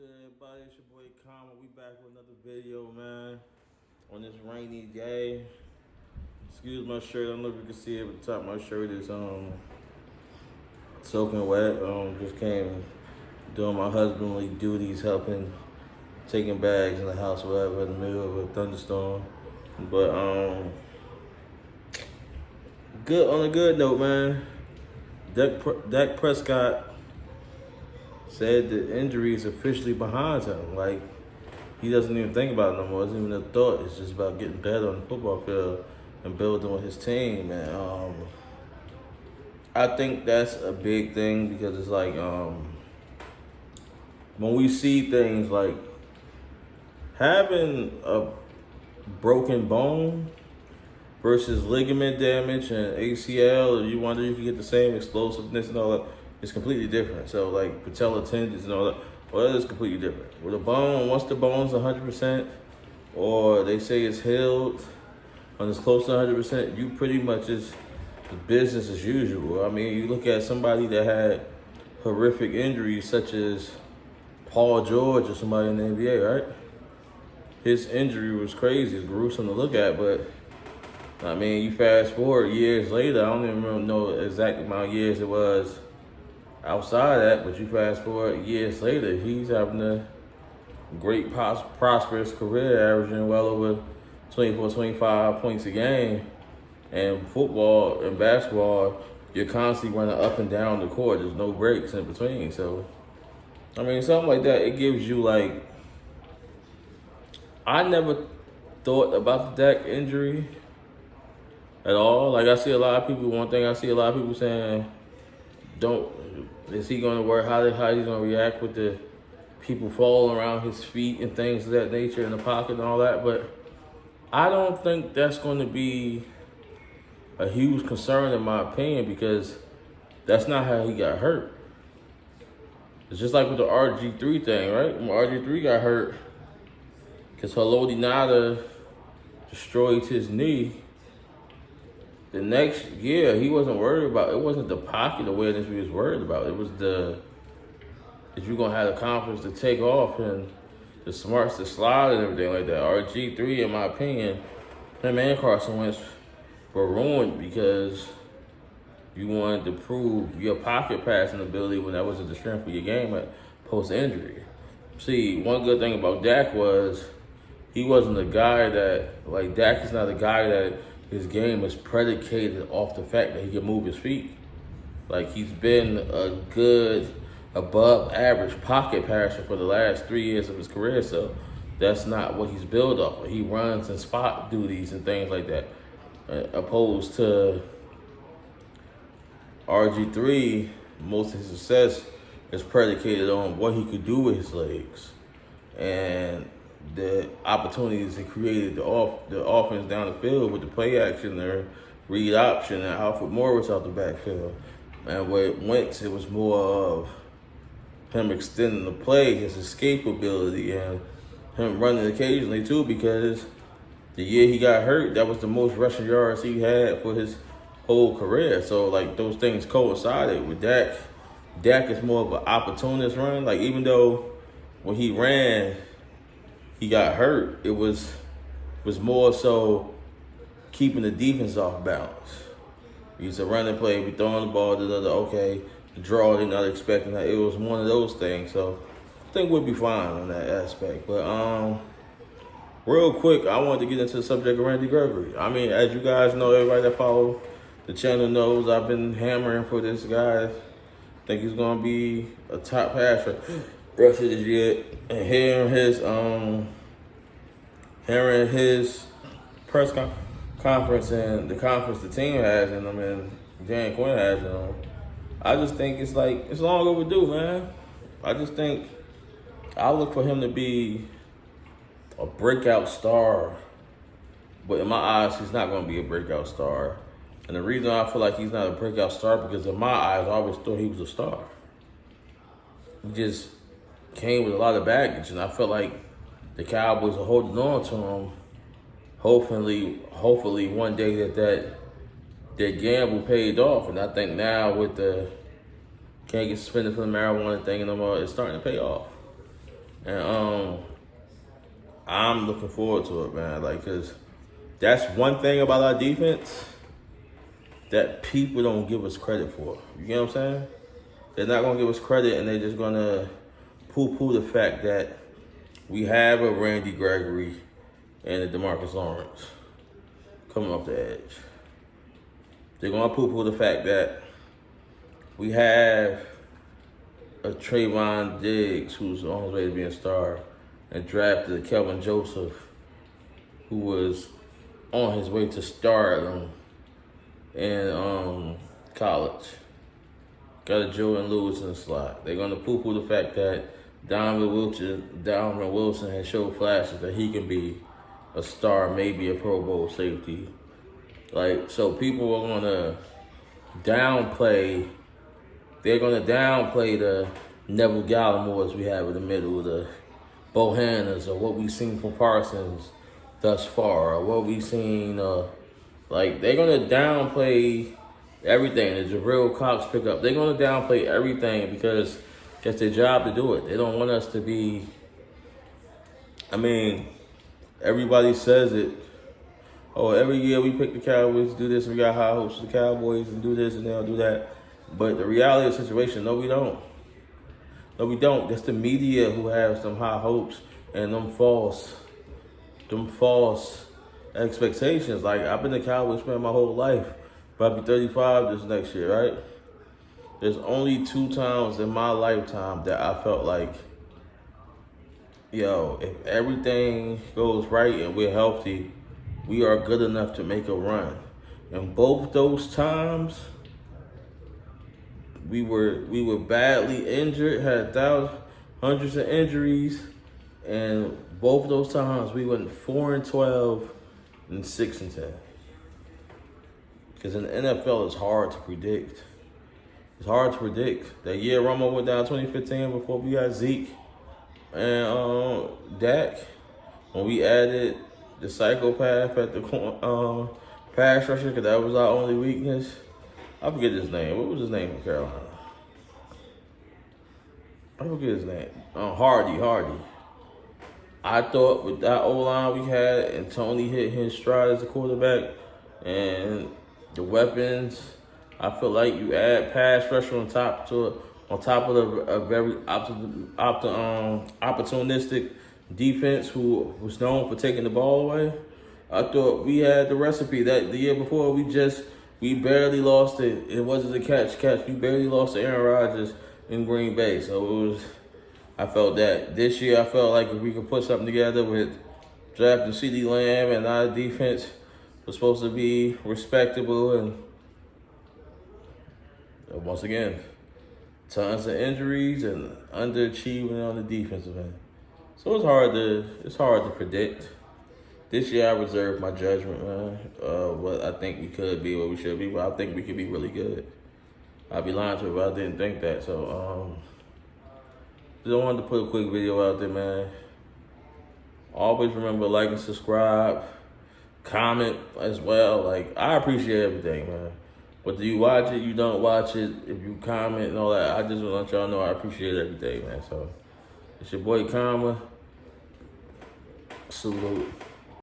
good, everybody? It's your boy Kama. We back with another video, man. On this rainy day. Excuse my shirt. I don't know if you can see it, but the top of my shirt is soaking wet. Just came doing my husbandly duties, helping, taking bags in the house, whatever, in the middle of a thunderstorm. But good on a good note, man. Dak Prescott said the injury is officially behind him. Like, he doesn't even think about it no more. It's not even a thought. It's just about getting better on the football field and building with his team. And I think that's a big thing because it's like when we see things like having a broken bone versus ligament damage and ACL, you wonder if you get the same explosiveness and all that. It's completely different. So like patella tendons and all that, well, that is completely different. With a bone, once the bone's 100%, or they say it's healed, when it's close to 100%, you pretty much is business as usual. I mean, you look at somebody that had horrific injuries such as Paul George or somebody in the NBA, right? His injury was crazy. It's gruesome to look at, but I mean, you fast forward years later, I don't even know the exact amount of years it was outside of that, but you fast forward years later, he's having a great prosperous career, averaging well over 24, 25 points a game. And football and basketball, you're constantly running up and down the court. There's no breaks in between. So, I mean, something like that, it gives you like, I never thought about the Dak injury at all. Like, I see a lot of people, one thing I see a lot of people saying, is he going to work, how he's going to react with the people falling around his feet and things of that nature in the pocket and all that. But I don't think that's going to be a huge concern in my opinion, because that's not how he got hurt. It's just like with the RG3 thing, right? When RG3 got hurt, because Haloti Ngata destroyed his knee, the next year he wasn't worried about, it wasn't the pocket awareness he was worried about. It was if you're going to have the confidence to take off and the smarts to slide and everything like that. RG3, in my opinion, him and Carson Wentz were ruined because you wanted to prove your pocket passing ability when that wasn't the strength of your game at post-injury. See, one good thing about Dak was he wasn't a guy that, like, Dak is not a guy that his game is predicated off the fact that he can move his feet. Like, he's been a good, above average pocket passer for the last 3 years of his career, so that's not what he's built off of. He runs and spot duties and things like that. Opposed to RG3, most of his success is predicated on what he could do with his legs and the opportunities he created the offense down the field with the play action or read option and Alfred Morris out the backfield. And where it went, it was more of him extending the play, his escape ability, and him running occasionally too, because the year he got hurt, that was the most rushing yards he had for his whole career. So, like, those things coincided with Dak. Dak is more of an opportunist run. Like, even though when he ran, he got hurt, it was more so keeping the defense off balance. He used to run and play, be throwing the ball to the other, okay, the draw, they're not expecting that. It was one of those things. So, I think we'll be fine on that aspect. But, real quick, I wanted to get into the subject of Randy Gregory. I mean, as you guys know, everybody that follow the channel knows I've been hammering for this guy. I think he's going to be a top passer rest of this year. And hearing his press conference and the conference the team has in them and Dan Quinn has in them, I just think it's long overdue, man. I just think I look for him to be a breakout star, but in my eyes, he's not going to be a breakout star. And the reason I feel like he's not a breakout star, because in my eyes, I always thought he was a star. He just came with a lot of baggage, and I felt like the Cowboys are holding on to him. Hopefully one day that gamble paid off. And I think now with the can't get suspended for the marijuana thing no more, it's starting to pay off. And I'm looking forward to it, man. Like, cause that's one thing about our defense that people don't give us credit for. You get what I'm saying? They're not gonna give us credit, and they're just gonna poo-poo the fact that we have a Randy Gregory and a DeMarcus Lawrence coming off the edge. They're gonna poo-poo the fact that we have a Trayvon Diggs who's on his way to being a star, and drafted Kelvin Joseph, who was on his way to stardom in college. Got a Jordan Lewis in the slot. They're gonna poo-poo the fact that Donovan Wilson has showed flashes that he can be a star, maybe a Pro Bowl safety. Like, so people are gonna downplay. They're gonna downplay the Neville Gallimores we have in the middle, the Bohannas, or what we've seen from Parsons thus far, or what we've seen. Like, they're gonna downplay everything. The Jabril Cox pickup. They're gonna downplay everything because it's their job to do it. They don't want us to be. I mean, everybody says it. Oh, every year we pick the Cowboys to do this, and we got high hopes for the Cowboys and do this and they'll do that. But the reality of the situation, no, we don't. No, we don't. That's the media who has some high hopes and them false expectations. Like, I've been a Cowboys fan my whole life, but I'll be 35 this next year, right? There's only 2 times in my lifetime that I felt like, yo, if everything goes right and we're healthy, we are good enough to make a run. And both those times, we were badly injured, had hundreds of injuries, and both those times we went 4-12 and 6-10. Because in the NFL, it's hard to predict. It's hard to predict. That year Romo went down 2015 before we got Zeke and Dak, when we added the psychopath at the pass rusher, because that was our only weakness. I forget his name. What was his name in Carolina? I forget his name. Hardy. I thought with that O-line we had and Tony hit his stride as a quarterback and the weapons, I feel like you add pass rusher on top of a very opportunistic defense who was known for taking the ball away. I thought we had the recipe. That the year before we barely lost it. It wasn't a catch. We barely lost to Aaron Rodgers in Green Bay. So I felt that this year I felt like if we could put something together with drafting CeeDee Lamb and our defense was supposed to be respectable, and once again, tons of injuries and underachieving on the defensive end. So it's hard to predict. This year I reserve my judgment, man. What I think we could be, what we should be, but I think we could be really good. I'd be lying to you if I didn't think that. So just wanted to put a quick video out there, man. Always remember, like and subscribe, comment as well. Like, I appreciate everything, man. Whether you watch it, you don't watch it, if you comment and all that, I just want to let y'all know I appreciate everything, man. So it's your boy Karma. Salute.